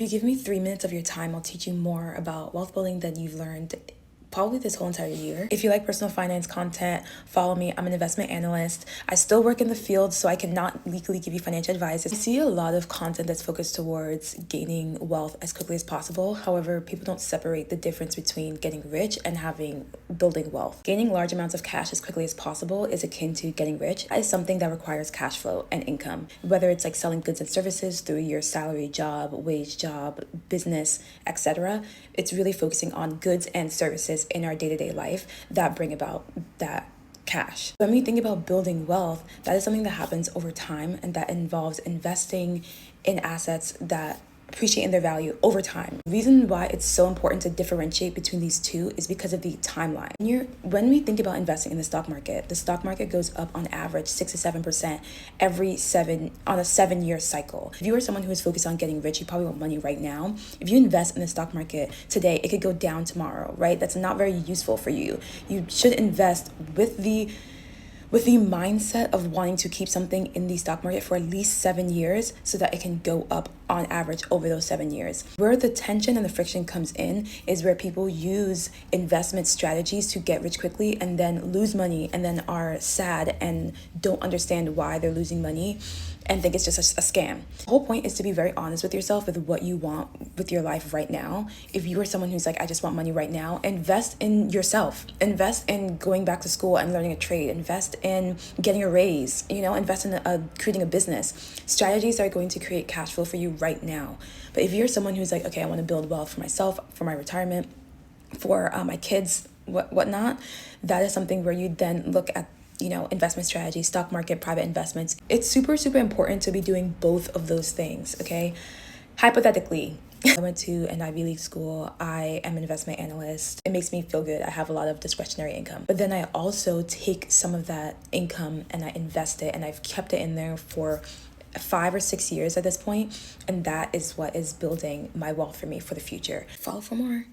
If you give me 3 minutes of your time, I'll teach you more about wealth building than you've learned probably this whole entire year. If you like personal finance content, follow me. I'm an investment analyst. I still work in the field, so I cannot legally give you financial advice. I see a lot of content that's focused towards gaining wealth as quickly as possible. However, people don't separate the difference between getting rich and building wealth. Gaining large amounts of cash as quickly as possible is akin to getting rich. That is something that requires cash flow and income, whether it's like selling goods and services through your salary job, wage job, business, etc. It's really focusing on goods and services in our day-to-day life that bring about that cash. When we think about building wealth, that is something that happens over time, and that involves investing in assets that appreciate in their value over time. The reason why it's so important to differentiate between these two is because of the timeline. When we think about investing in the stock market goes up on average 6 to 7% on a 7-year cycle. If you are someone who is focused on getting rich, you probably want money right now. If you invest in the stock market today, it could go down tomorrow, right? That's not very useful for you. You should invest with the mindset of wanting to keep something in the stock market for at least 7 years so that it can go up on average over those 7 years. Where the tension and the friction comes in is where people use investment strategies to get rich quickly and then lose money and then are sad and don't understand why they're losing money and think it's just a scam. The whole point is to be very honest with yourself with what you want with your life right now. If you are someone who's like, I just want money right now, invest in yourself. Invest in going back to school and learning a trade. Invest in getting a raise, invest in creating a business. Strategies that are going to create cash flow for you right now. But if you're someone who's like, okay, I want to build wealth for myself, for my retirement, for my kids, whatnot, that is something where you then look at investment strategy, stock market, private investments. It's super, super important to be doing both of those things, okay? Hypothetically, I went to an Ivy League school. I am an investment analyst. It makes me feel good. I have a lot of discretionary income. But then I also take some of that income and I invest it, and I've kept it in there for 5 or 6 years at this point. And that is what is building my wealth for me for the future. Follow for more.